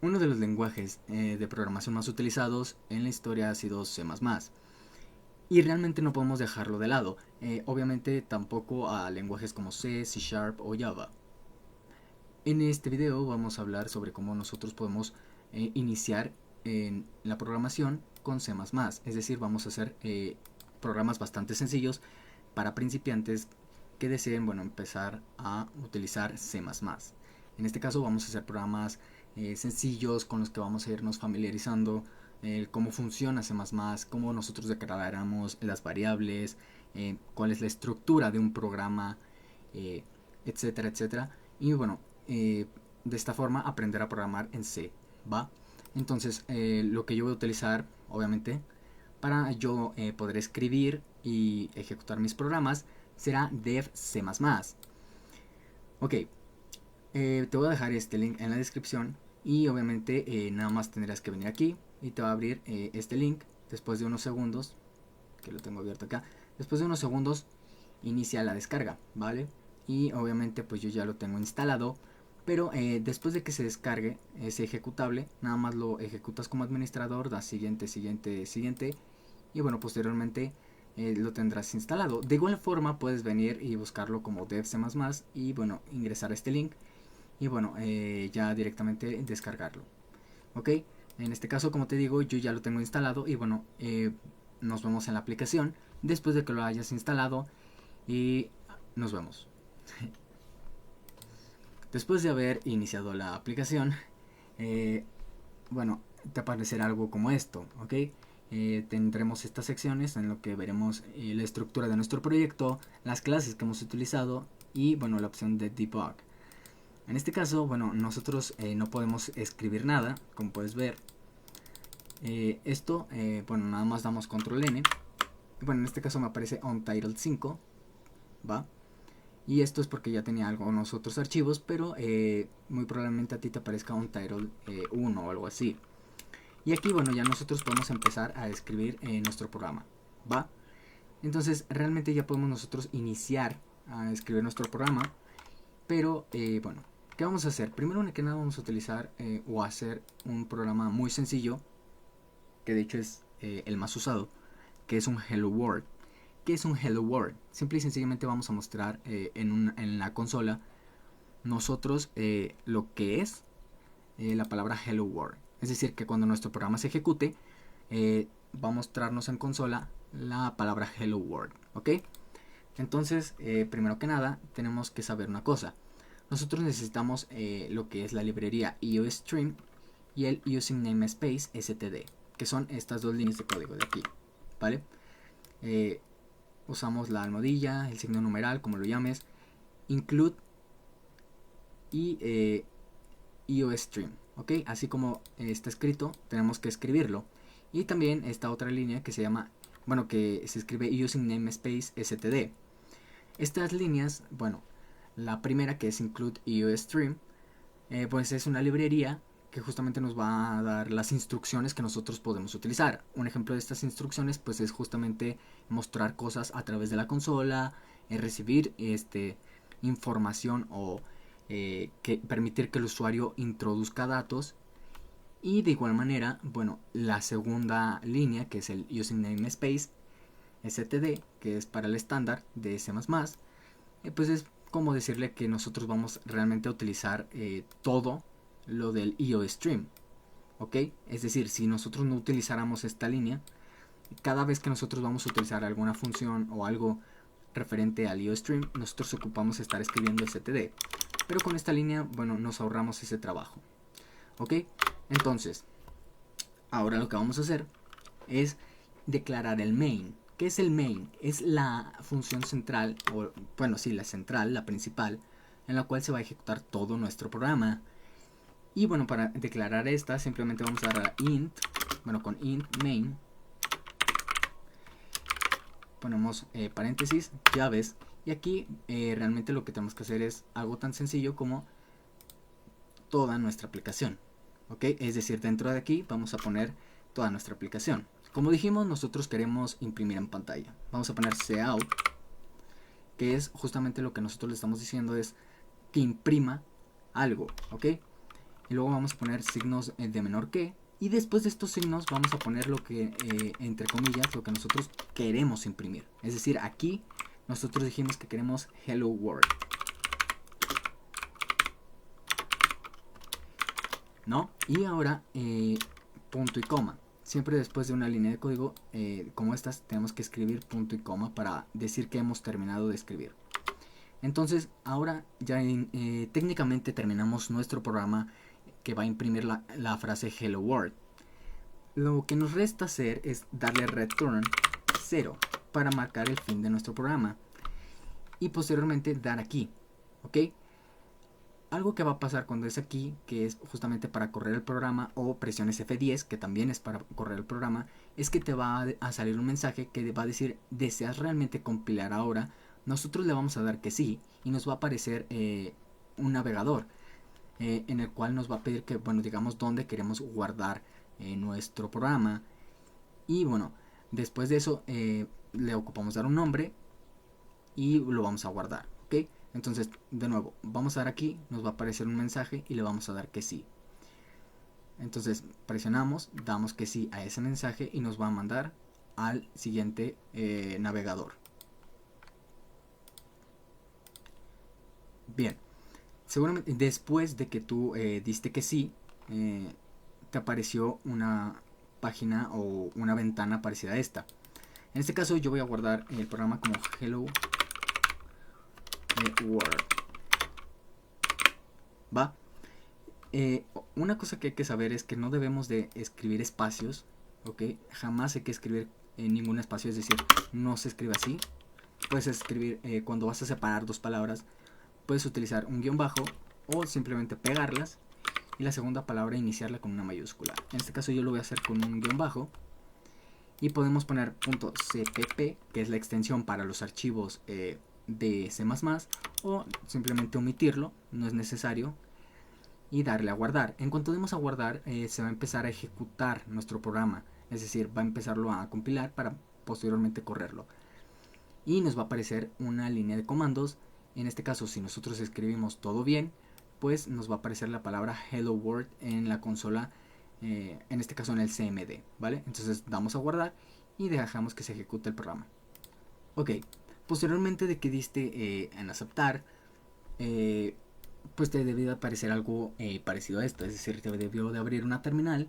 Uno de los lenguajes de programación más utilizados en la historia ha sido C++. Y realmente no podemos dejarlo de lado. Obviamente tampoco a lenguajes como C, C Sharp o Java. En este video vamos a hablar sobre cómo nosotros podemos iniciar en la programación con C++. Es decir, vamos a hacer programas bastante sencillos para principiantes que deseen empezar a utilizar C++. En este caso vamos a hacer programas sencillos con los que vamos a irnos familiarizando cómo funciona C++, cómo nosotros declaráramos las variables, cuál es la estructura de un programa, etcétera, etcétera. Y bueno, de esta forma aprender a programar en C, ¿va? Entonces, lo que yo voy a utilizar, obviamente, para yo poder escribir y ejecutar mis programas será dev C++. Ok, te voy a dejar este link en la descripción y obviamente nada más tendrás que venir aquí y te va a abrir este link después de unos segundos, que lo tengo abierto acá. Después de unos segundos inicia la descarga, ¿vale? Y obviamente pues yo ya lo tengo instalado, pero después de que se descargue ese ejecutable, nada más lo ejecutas como administrador, das siguiente, siguiente, siguiente, y bueno, posteriormente lo tendrás instalado. De igual forma puedes venir y buscarlo como dev C++ y bueno, ingresar a este link y bueno, ya directamente descargarlo. Ok, en este caso, como te digo, yo ya lo tengo instalado y bueno, nos vemos en la aplicación después de que lo hayas instalado y nos vemos. Después de haber iniciado la aplicación, eh, bueno, te aparecerá algo como esto, ¿ok? Tendremos estas secciones en lo que veremos la estructura de nuestro proyecto, las clases que hemos utilizado y bueno, la opción de debug. En este caso, bueno, nosotros no podemos escribir nada, como puedes ver. Bueno, nada más damos control N. Y bueno, en este caso me aparece Untitled 5, ¿va? Y esto es porque ya tenía algunos otros archivos, pero muy probablemente a ti te aparezca Untitled 1 o algo así. Y aquí, bueno, ya nosotros podemos empezar a escribir nuestro programa, ¿va? Entonces, realmente ya podemos nosotros iniciar a escribir nuestro programa. Pero, bueno, ¿qué vamos a hacer? Primero que nada vamos a utilizar o hacer un programa muy sencillo, que de hecho es el más usado, que es un Hello World. ¿Qué es un Hello World? Simple y sencillamente vamos a mostrar en la consola nosotros lo que es la palabra Hello World. Es decir, que cuando nuestro programa se ejecute, va a mostrarnos en consola la palabra Hello World. ¿Ok? Entonces, primero que nada, tenemos que saber una cosa. Nosotros necesitamos lo que es la librería IOStream y el Using Namespace STD, que son estas dos líneas de código de aquí, ¿vale? Usamos la almohadilla, el signo numeral, como lo llames, include y IOStream, ¿ok? Así como está escrito, tenemos que escribirlo. Y también esta otra línea que se llama, bueno, que se escribe Using Namespace STD. Estas líneas, bueno, la primera que es include IOStream, pues es una librería que justamente nos va a dar las instrucciones que nosotros podemos utilizar. Un ejemplo de estas instrucciones pues es justamente mostrar cosas a través de la consola, recibir información o permitir que el usuario introduzca datos. Y de igual manera, bueno, la segunda línea, que es el Using Namespace STD, que es para el estándar de C++, pues es como decirle que nosotros vamos realmente a utilizar todo lo del IOStream, ¿ok? Es decir, si nosotros no utilizáramos esta línea, cada vez que nosotros vamos a utilizar alguna función o algo referente al IOStream, nosotros ocupamos estar escribiendo std. Pero con esta línea, bueno, nos ahorramos ese trabajo, ¿ok? Entonces, ahora lo que vamos a hacer es declarar el main. ¿Qué es el main? Es la función central, o bueno, sí, la central, la principal, en la cual se va a ejecutar todo nuestro programa. Y bueno, para declarar esta, simplemente vamos a dar a int, bueno, con int main, ponemos paréntesis, llaves, y aquí realmente lo que tenemos que hacer es algo tan sencillo como toda nuestra aplicación, ¿ok? Es decir, dentro de aquí vamos a poner toda nuestra aplicación. Como dijimos, nosotros queremos imprimir en pantalla. Vamos a poner cout, que es justamente lo que nosotros le estamos diciendo es que imprima algo, ¿ok? y luego vamos a poner signos de menor que, y después de estos signos vamos a poner lo que, entre comillas, lo que nosotros queremos imprimir. Es decir, aquí nosotros dijimos que queremos Hello World, ¿no? Y ahora punto y coma. Siempre después de una línea de código como estas tenemos que escribir punto y coma para decir que hemos terminado de escribir. Entonces ahora ya técnicamente terminamos nuestro programa que va a imprimir la frase Hello World. Lo que nos resta hacer es darle return 0 para marcar el fin de nuestro programa y posteriormente dar aquí, ¿ok? Algo que va a pasar cuando es aquí, que es justamente para correr el programa, o presiones F10, que también es para correr el programa, es que te va a salir un mensaje que va a decir: ¿deseas realmente compilar ahora? Nosotros le vamos a dar que sí, y nos va a aparecer un navegador en el cual nos va a pedir que, bueno, digamos dónde queremos guardar nuestro programa. Y bueno, después de eso le ocupamos dar un nombre y lo vamos a guardar, ¿ok? Entonces, de nuevo, vamos a dar aquí, nos va a aparecer un mensaje y le vamos a dar que sí. Entonces, presionamos, damos que sí a ese mensaje y nos va a mandar al siguiente navegador. Bien, seguramente después de que tú diste que sí, te apareció una página o una ventana parecida a esta. En este caso yo voy a guardar el programa como Hello World. ¿Va? Una cosa que hay que saber es que no debemos de escribir espacios, ¿ok? Jamás hay que escribir en ningún espacio, es decir, no se escribe así. Puedes escribir, cuando vas a separar dos palabras, puedes utilizar un guión bajo o simplemente pegarlas y la segunda palabra iniciarla con una mayúscula. En este caso yo lo voy a hacer con un guión bajo y podemos poner .cpp, que es la extensión para los archivos de C++, o simplemente omitirlo, no es necesario, y darle a guardar. En cuanto demos a guardar, se va a empezar a ejecutar nuestro programa, es decir, va a empezarlo a compilar para posteriormente correrlo. Y nos va a aparecer una línea de comandos. En este caso, si nosotros escribimos todo bien, pues nos va a aparecer la palabra Hello World en la consola, en este caso en el CMD, ¿vale? Entonces damos a guardar y dejamos que se ejecute el programa. Ok, posteriormente de que diste en aceptar, pues te debió aparecer algo parecido a esto, es decir, te debió de abrir una terminal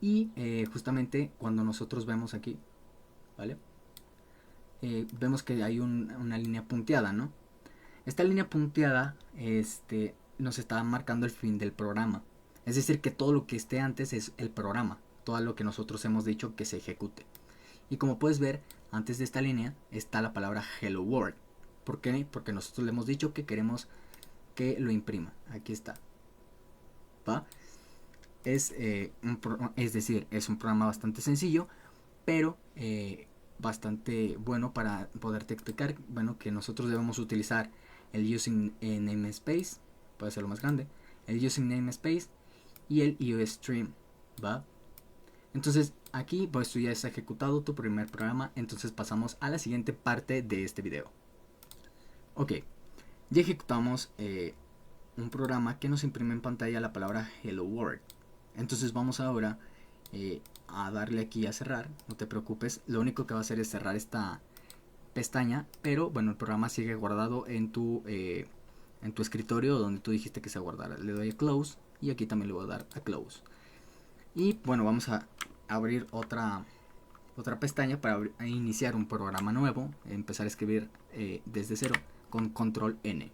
y justamente cuando nosotros vemos aquí, ¿vale? Vemos que hay una línea punteada, ¿no? Esta línea punteada nos está marcando el fin del programa, es decir, que todo lo que esté antes es el programa, todo lo que nosotros hemos dicho que se ejecute. Y como puedes ver, antes de esta línea está la palabra Hello World. ¿Por qué? Porque nosotros le hemos dicho que queremos que lo imprima. Aquí está. ¿Va? Es decir, es un programa bastante sencillo, pero bastante bueno para poderte explicar, bueno, que nosotros debemos utilizar el using namespace, puede ser lo más grande, el using namespace y el EOStream, ¿va? Entonces aquí pues tú ya has ejecutado tu primer programa, entonces pasamos a la siguiente parte de este video. Ok, ya ejecutamos un programa que nos imprime en pantalla la palabra Hello World. Entonces vamos ahora a darle aquí a cerrar, no te preocupes, lo único que va a hacer es cerrar esta pestaña, pero bueno, el programa sigue guardado en tu escritorio donde tú dijiste que se guardara. Le doy a close y aquí también le voy a dar a close. Y bueno, vamos a abrir otra pestaña para iniciar un programa nuevo, empezar a escribir desde cero con control N.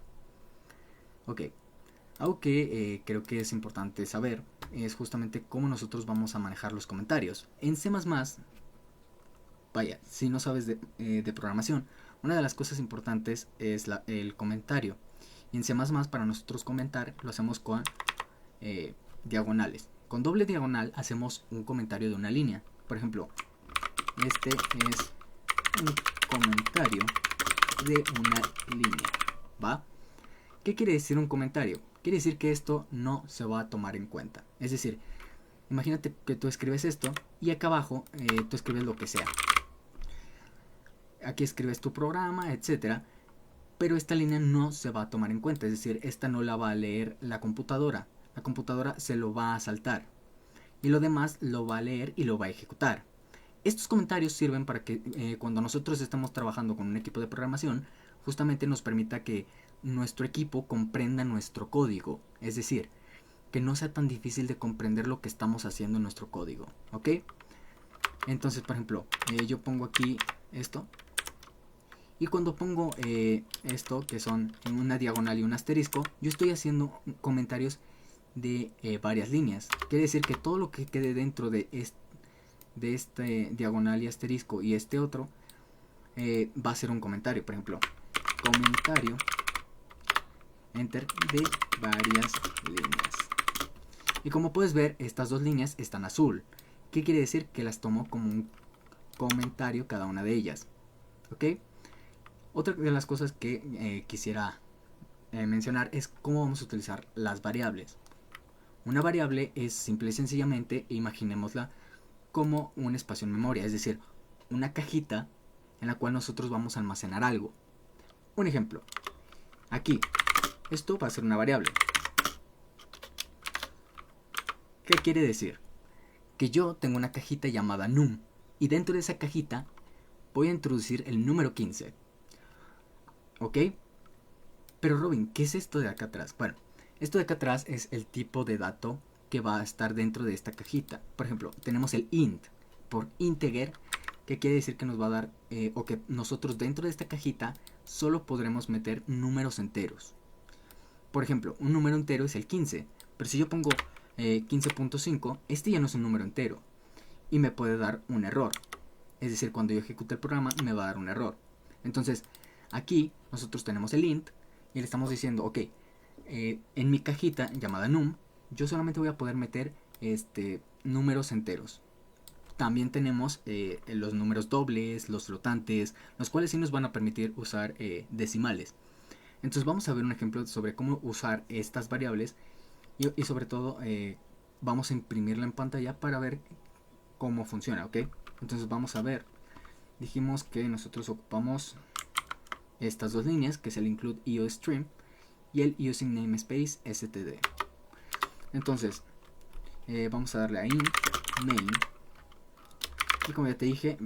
Ok, algo que creo que es importante saber es justamente cómo nosotros vamos a manejar los comentarios. En C++, vaya, si no sabes de programación, una de las cosas importantes es el comentario. Y en C++ para nosotros comentar lo hacemos con diagonales. Con doble diagonal hacemos un comentario de una línea. Por ejemplo, este es un comentario de una línea, ¿va? ¿Qué quiere decir un comentario? Quiere decir que esto no se va a tomar en cuenta. Es decir, imagínate que tú escribes esto y acá abajo tú escribes lo que sea. Aquí escribes tu programa, etcétera, pero esta línea no se va a tomar en cuenta, es decir, esta no la va a leer la computadora. la computadora se lo va a saltar y lo demás lo va a leer y lo va a ejecutar. Estos comentarios sirven para que cuando nosotros estamos trabajando con un equipo de programación, justamente nos permita que nuestro equipo comprenda nuestro código, es decir, que no sea tan difícil de comprender lo que estamos haciendo en nuestro código, ¿ok? Entonces, por ejemplo, yo pongo aquí esto, y cuando pongo esto, que son en una diagonal y un asterisco, yo estoy haciendo comentarios de varias líneas. Quiere decir que todo lo que quede dentro de este diagonal y asterisco y este otro va a ser un comentario. Por ejemplo, comentario enter de varias líneas. Y como puedes ver, estas dos líneas están azul. ¿Qué quiere decir? Que las tomo como un comentario cada una de ellas. ¿Ok? Otra de las cosas que quisiera mencionar es cómo vamos a utilizar las variables. Una variable es simple y sencillamente, imaginémosla como un espacio en memoria, es decir, una cajita en la cual nosotros vamos a almacenar algo. Un ejemplo, aquí, esto va a ser una variable. ¿Qué quiere decir? Que yo tengo una cajita llamada num, y dentro de esa cajita voy a introducir el número 15. ¿Ok? Pero Robin, ¿qué es esto de acá atrás? Bueno, esto de acá atrás es el tipo de dato que va a estar dentro de esta cajita. Por ejemplo, tenemos el int por integer, que quiere decir que nos va a dar, o que nosotros dentro de esta cajita solo podremos meter números enteros. Por ejemplo, un número entero es el 15, pero si yo pongo 15.5, este ya no es un número entero y me puede dar un error. Es decir, cuando yo ejecute el programa me va a dar un error. Entonces, aquí nosotros tenemos el int y le estamos diciendo, ok, en mi cajita llamada num, yo solamente voy a poder meter números enteros. También tenemos los números dobles, los flotantes, los cuales sí nos van a permitir usar decimales. Entonces vamos a ver un ejemplo sobre cómo usar estas variables y sobre todo vamos a imprimirla en pantalla para ver cómo funciona, ¿ok? Entonces vamos a ver. Dijimos que nosotros ocupamos estas dos líneas, que es el include IOStream y el using namespace std. Entonces vamos a darle a int main y como ya te dije,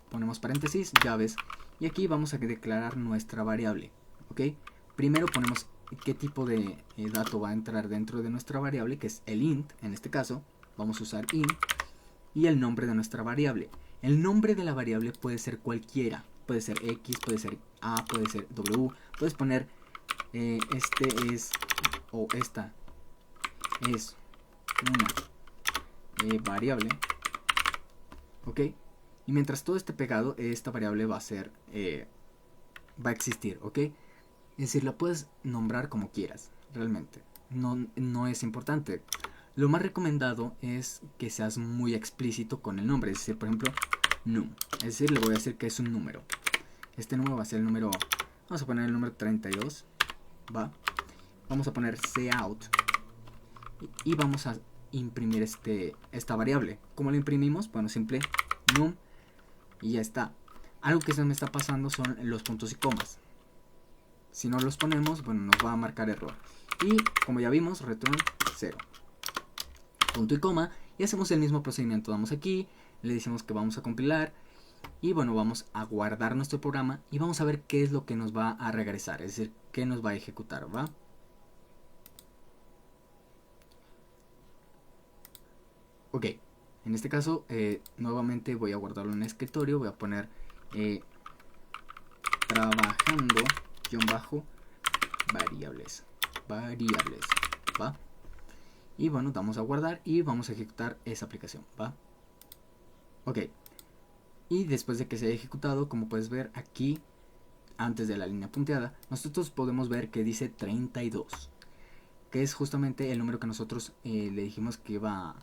ponemos paréntesis, llaves, y aquí vamos a declarar nuestra variable, ¿ok? Primero ponemos qué tipo de dato va a entrar dentro de nuestra variable, que es el int. En este caso vamos a usar int y el nombre de nuestra variable. El nombre de la variable puede ser cualquiera, puede ser x, puede ser a, puede ser w. Puedes poner esta es una variable, ok, y mientras todo esté pegado, esta variable va a existir, ok. Es decir, la puedes nombrar como quieras, realmente. No es importante. Lo más recomendado es que seas muy explícito con el nombre. Es decir, por ejemplo, num. Es decir, le voy a decir que es un número. Este número va a ser el número... Vamos a poner el número 32. ¿Va? Vamos a poner cout. Y vamos a imprimir esta variable. ¿Cómo la imprimimos? Bueno, simple num. Y ya está. Algo que se me está pasando son los puntos y comas. Si no los ponemos, bueno, nos va a marcar error. Y como ya vimos, return 0. Punto y coma. Y hacemos el mismo procedimiento. Damos aquí, le decimos que vamos a compilar. Y bueno, vamos a guardar nuestro programa. Y vamos a ver qué es lo que nos va a regresar. Es decir, qué nos va a ejecutar, ¿va? Ok. En este caso, nuevamente voy a guardarlo en el escritorio. Voy a poner trabajando variables, ¿va? Y bueno, vamos a guardar y vamos a ejecutar esa aplicación, ¿va? Ok. Y después de que se haya ejecutado, como puedes ver aquí, antes de la línea punteada, nosotros podemos ver que dice 32, que es justamente el número que nosotros le dijimos que iba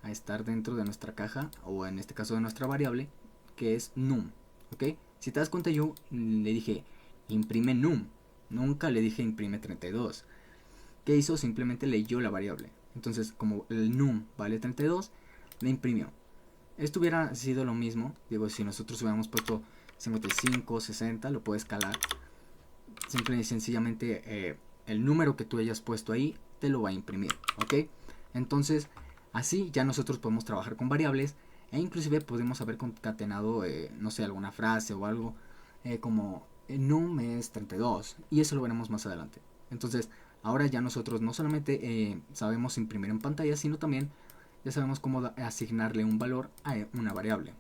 a estar dentro de nuestra caja, o en este caso de nuestra variable, que es num, ¿ok? Si te das cuenta, yo le dije imprime num, nunca le dije imprime 32. ¿Qué hizo? Simplemente leyó la variable. Entonces, como el num vale 32, le imprimió. Esto hubiera sido lo mismo, digo, si nosotros hubiéramos puesto 55, 60, lo puedes escalar. Simple y sencillamente el número que tú hayas puesto ahí te lo va a imprimir, ¿ok? Entonces, así ya nosotros podemos trabajar con variables e inclusive podemos haber concatenado, no sé, alguna frase o algo como num es 32 y eso lo veremos más adelante. Entonces, ahora ya nosotros no solamente sabemos imprimir en pantalla, sino también ya sabemos cómo asignarle un valor a una variable.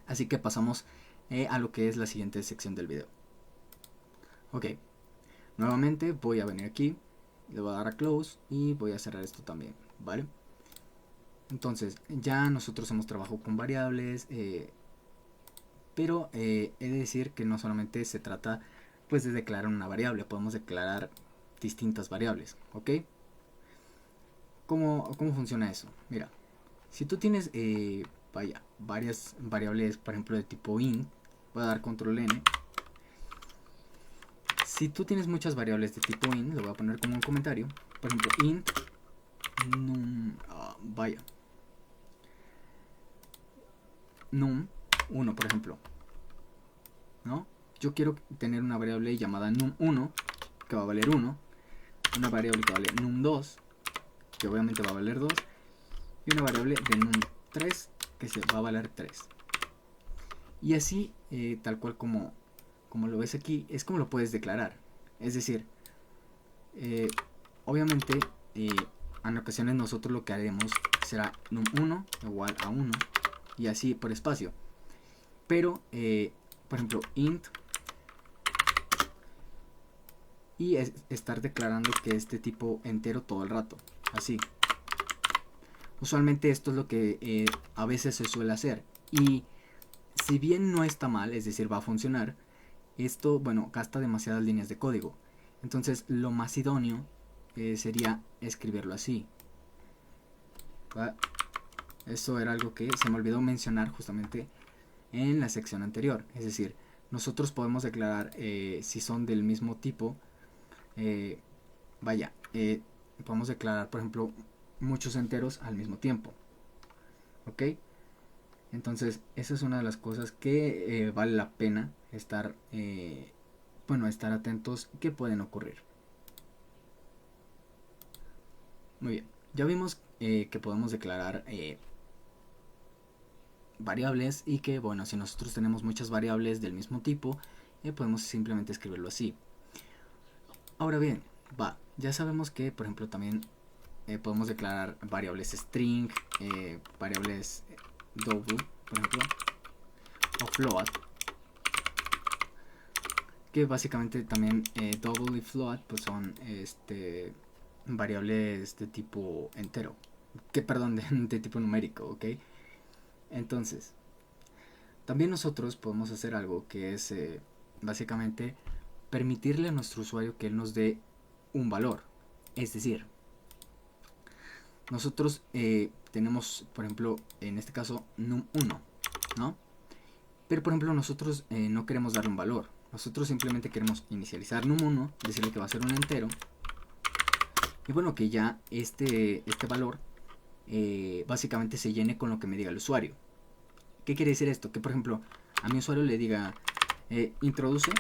Así que pasamos a lo que es la siguiente sección del video. Ok, nuevamente voy a venir aquí, le voy a dar a close y voy a cerrar esto también, ¿vale? Entonces, ya nosotros hemos trabajado con variables, pero he de decir que no solamente se trata pues de declarar una variable, podemos declarar distintas variables, ¿ok? ¿Cómo funciona eso? Mira, si tú tienes varias variables, por ejemplo de tipo int, voy a dar control N. Si tú tienes muchas variables de tipo int, lo voy a poner como un comentario, por ejemplo int num, num 1, por ejemplo, ¿no? Yo quiero tener una variable llamada num1 que va a valer 1, una variable que vale num2 que obviamente va a valer 2 y una variable de num3 que se va a valer 3. Y así, tal cual como lo ves aquí, es como lo puedes declarar. Es decir, obviamente en ocasiones nosotros lo que haremos será num1 igual a 1 y así por espacio. Pero, por ejemplo, int y estar declarando que este tipo entero todo el rato, así. Usualmente esto es lo que a veces se suele hacer y si bien no está mal, es decir, va a funcionar, esto, bueno, gasta demasiadas líneas de código. Entonces lo más idóneo sería escribirlo así. ¿Va? Eso era algo que se me olvidó mencionar justamente en la sección anterior. Es decir, nosotros podemos declarar si son del mismo tipo. Podemos declarar, por ejemplo, muchos enteros al mismo tiempo. ¿Ok? Entonces, esa es una de las cosas que vale la pena estar, estar atentos que pueden ocurrir. Muy bien, ya vimos que podemos declarar variables y que, bueno, si nosotros tenemos muchas variables del mismo tipo, podemos simplemente escribirlo así. Ahora bien, ya sabemos que, por ejemplo, también podemos declarar variables string, variables double, por ejemplo, o float, que básicamente también double y float pues son variables de tipo entero, de tipo numérico, ¿ok? Entonces, también nosotros podemos hacer algo que es básicamente permitirle a nuestro usuario que él nos dé un valor. Es decir, nosotros tenemos, por ejemplo, en este caso, num1, ¿no? Pero, por ejemplo, nosotros no queremos darle un valor. Nosotros simplemente queremos inicializar num1, decirle que va a ser un entero. Y bueno, que ya este valor básicamente se llene con lo que me diga el usuario. ¿Qué quiere decir esto? Que, por ejemplo, a mi usuario le diga, introduce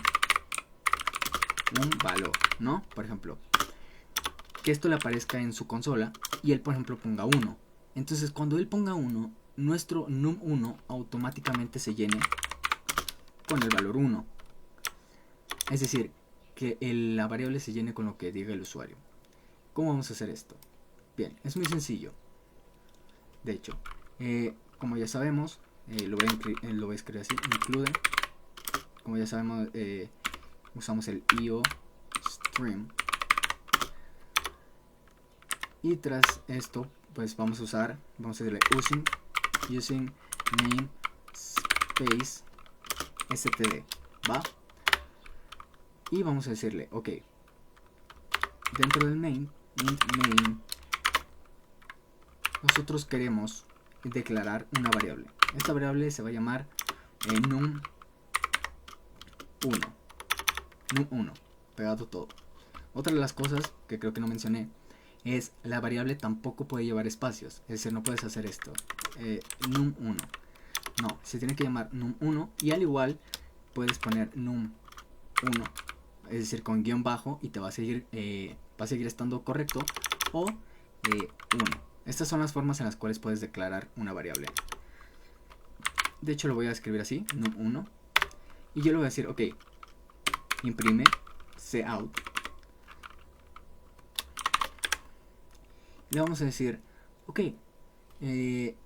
un valor, ¿no? Por ejemplo, que esto le aparezca en su consola y él, por ejemplo, ponga 1. Entonces, cuando él ponga 1, nuestro num1 automáticamente se llene con el valor 1. Es decir, que la variable se llene con lo que diga el usuario. ¿Cómo vamos a hacer esto? Bien, es muy sencillo. De hecho, como ya sabemos, lo voy a escribir así, include. Como ya sabemos, usamos el IO stream. Y tras esto, pues vamos a decirle using name space std, ¿va? Y vamos a decirle, ok, dentro del main, nosotros queremos declarar una variable. Esta variable se va a llamar num1, pegado todo. Otra de las cosas que creo que no mencioné es la variable tampoco puede llevar espacios, es decir, no puedes hacer esto, num1, no, se tiene que llamar num1 y al igual puedes poner num1, es decir, con guión bajo y te va a seguir va a seguir estando correcto, o 1. Estas son las formas en las cuales puedes declarar una variable. De hecho lo voy a escribir así, num1, y yo le voy a decir, ok, imprime cout. Le vamos a decir, ok, en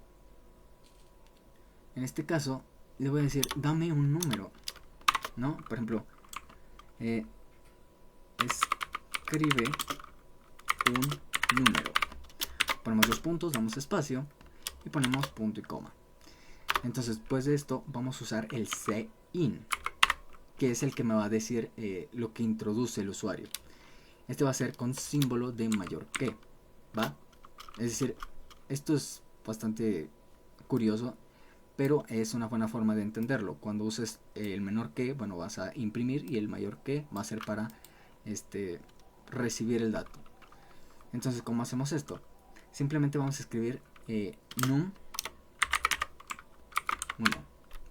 este caso le voy a decir, dame un número, ¿no? Por ejemplo, escribe un número. Ponemos 2 puntos, damos espacio y ponemos punto y coma. Entonces, después de esto, vamos a usar el cin, que es el que me va a decir lo que introduce el usuario. Este va a ser con símbolo de mayor que, ¿va? Es decir, esto es bastante curioso, pero es una buena forma de entenderlo. Cuando uses el menor que, bueno, vas a imprimir, y el mayor que va a ser para recibir el dato. Entonces, ¿cómo hacemos esto? Simplemente vamos a escribir num1,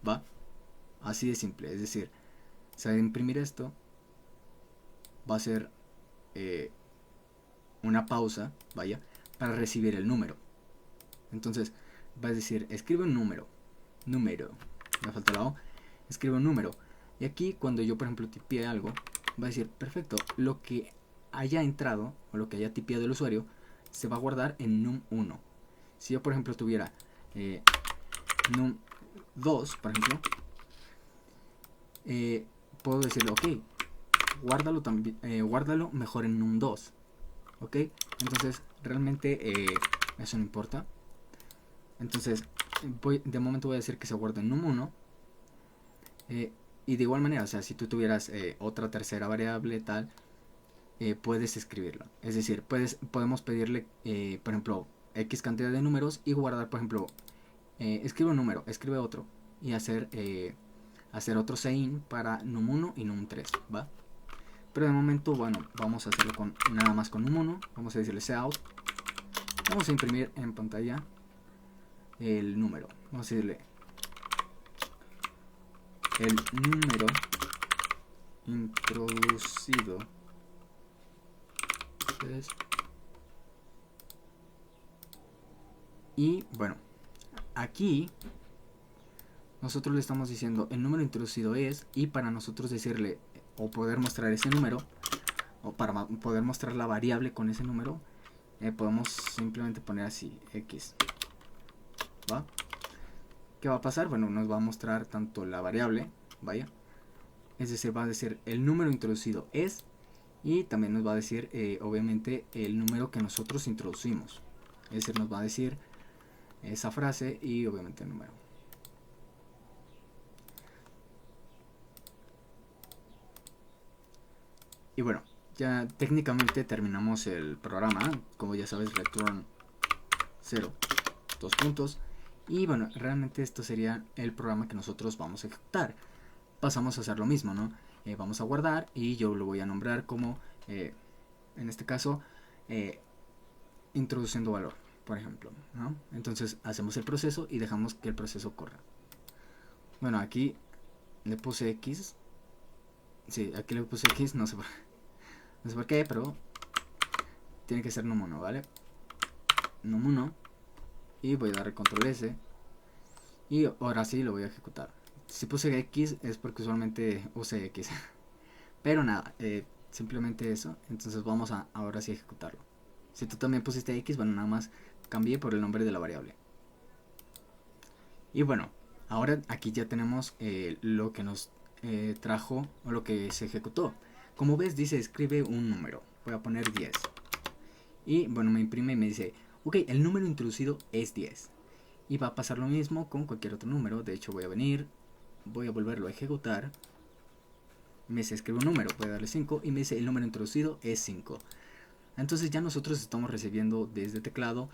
¿va? Así de simple. Es decir, se va a imprimir esto, va a ser una pausa, vaya, para recibir el número. Entonces va a decir, escribe un número, me falta la O, escribe un número. Y aquí cuando yo por ejemplo tipee algo, va a decir, perfecto, lo que haya entrado o lo que haya tipeado el usuario se va a guardar en num1. Si yo por ejemplo tuviera num2, por ejemplo, puedo decirle, ok, guárdalo mejor en num2, ok. Entonces realmente eso no importa. Entonces de momento voy a decir que se guarde en num1, y de igual manera, o sea, si tú tuvieras otra tercera variable tal, puedes escribirlo. Es decir, podemos pedirle por ejemplo x cantidad de números y guardar, por ejemplo, escribe un número, escribe otro, y hacer otro cin para num1 y num3, ¿va? Pero de momento, bueno, vamos a hacerlo nada más con num1. Vamos a decirle cout. Vamos a imprimir en pantalla el número. Vamos a decirle el número introducido es, y bueno, aquí nosotros le estamos diciendo el número introducido es, y para nosotros decirle o poder mostrar ese número, o para poder mostrar la variable con ese número, podemos simplemente poner así x, ¿va? ¿Qué va a pasar? Bueno, nos va a mostrar tanto la variable, vaya, es decir, va a decir el número introducido es, y también nos va a decir obviamente el número que nosotros introducimos. Es decir, nos va a decir esa frase y obviamente el número. Y bueno, ya técnicamente terminamos el programa. Como ya sabes, return 0, 2 puntos. Y bueno, realmente esto sería el programa que nosotros vamos a ejecutar. Pasamos a hacer lo mismo, ¿no? Vamos a guardar y yo lo voy a nombrar como, en este caso, introduciendo valor, por ejemplo, ¿no? Entonces hacemos el proceso y dejamos que el proceso corra. Bueno, aquí le puse X. Sí, aquí le puse X, no sé por qué, pero tiene que ser num1, ¿vale? Num1. Y voy a darle control S. Y ahora sí lo voy a ejecutar. Si puse X es porque usualmente use X. Pero nada, simplemente eso. Entonces vamos a ahora sí ejecutarlo. Si tú también pusiste X, bueno, nada más cambié por el nombre de la variable. Y bueno, ahora aquí ya tenemos lo que nos trajo, o lo que se ejecutó. Como ves, dice escribe un número. Voy a poner 10. Y bueno, me imprime y me dice, ok, el número introducido es 10. Y va a pasar lo mismo con cualquier otro número. De hecho, voy a venir, voy a volverlo a ejecutar. Me dice escribe un número, voy a darle 5 y me dice el número introducido es 5. Entonces ya nosotros estamos recibiendo desde teclado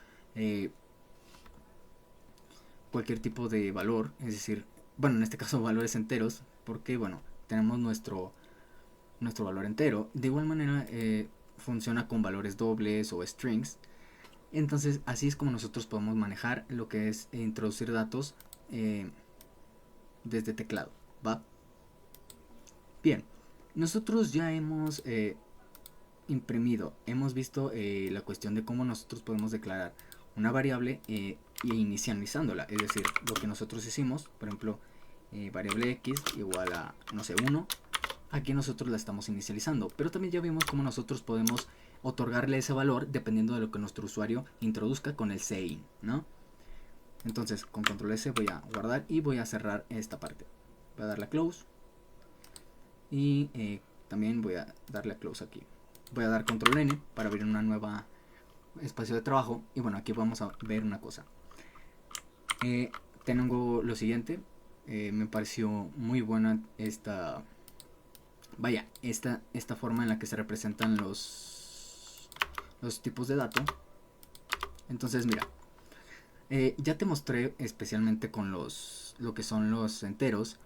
cualquier tipo de valor, es decir, bueno, en este caso valores enteros, porque bueno, tenemos nuestro valor entero. De igual manera funciona con valores dobles o strings. Entonces así es como nosotros podemos manejar lo que es introducir datos desde teclado, ¿va? Bien, nosotros ya hemos imprimido, hemos visto la cuestión de cómo nosotros podemos declarar una variable y inicializándola, es decir, lo que nosotros hicimos, por ejemplo, variable x igual a, no sé, 1, aquí nosotros la estamos inicializando, pero también ya vimos cómo nosotros podemos otorgarle ese valor dependiendo de lo que nuestro usuario introduzca con el cin, ¿no? Entonces con control S voy a guardar y voy a cerrar esta parte, voy a darle a close y también voy a darle a close aquí, voy a dar control N para abrir una nueva espacio de trabajo. Y bueno, aquí vamos a ver una cosa. Tengo lo siguiente, me pareció muy buena esta forma en la que se representan los tipos de datos. Entonces mira, ya te mostré especialmente con lo que son los enteros,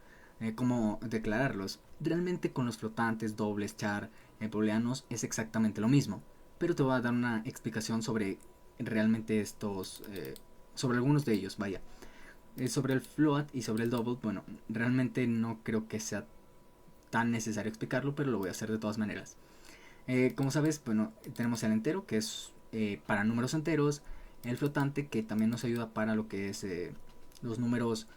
cómo declararlos. Realmente con los flotantes, dobles, char, booleanos es exactamente lo mismo, pero te voy a dar una explicación sobre realmente estos, sobre algunos de ellos, vaya. Sobre el float y sobre el double, bueno, realmente no creo que sea tan necesario explicarlo, pero lo voy a hacer de todas maneras. Como sabes, bueno, tenemos el entero, que es para números enteros, el flotante, que también nos ayuda para lo que es los números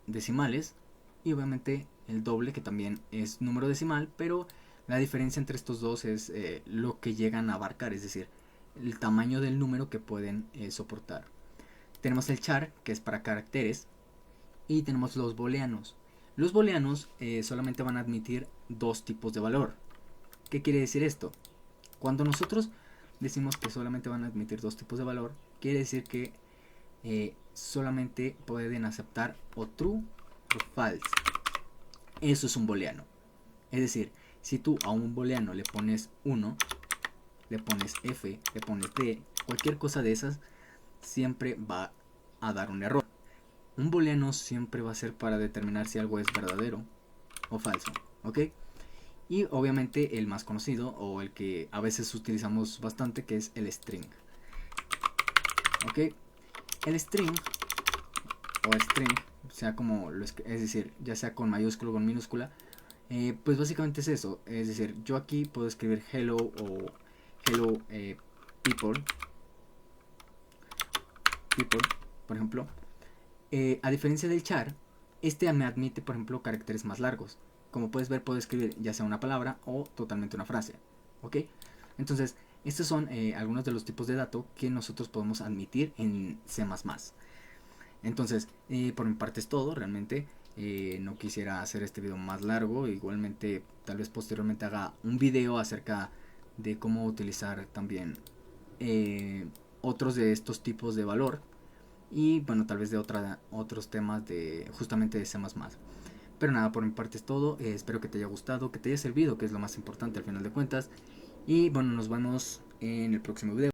decimales, y obviamente el doble, que también es número decimal, pero la diferencia entre estos dos es lo que llegan a abarcar, es decir, el tamaño del número que pueden soportar. Tenemos el char, que es para caracteres, y tenemos los booleanos. Los booleanos solamente van a admitir dos tipos de valor. ¿Qué quiere decir esto? Cuando nosotros decimos que solamente van a admitir dos tipos de valor, quiere decir que solamente pueden aceptar o true o false. Eso es un booleano. Es decir, si tú a un booleano le pones 1, le pones f, le pones d, cualquier cosa de esas, siempre va a dar un error. Un booleano siempre va a ser para determinar si algo es verdadero o falso, ¿ok? Y obviamente el más conocido, o el que a veces utilizamos bastante, que es el string, ¿ok? El string o string, sea como es decir, ya sea con mayúscula o con minúscula, pues básicamente es eso. Es decir, yo aquí puedo escribir hello o hello people, por ejemplo. A diferencia del char, este me admite, por ejemplo, caracteres más largos. Como puedes ver, puedo escribir ya sea una palabra o totalmente una frase, ¿ok? Entonces, estos son algunos de los tipos de datos que nosotros podemos admitir en C++. Entonces, por mi parte es todo, realmente. No quisiera hacer este video más largo. Igualmente, tal vez posteriormente haga un video acerca de cómo utilizar también otros de estos tipos de valor. Y bueno, tal vez de otros temas de justamente de C++. Pero nada, por mi parte es todo. Espero que te haya gustado, que te haya servido, que es lo más importante al final de cuentas. Y bueno, nos vemos en el próximo video.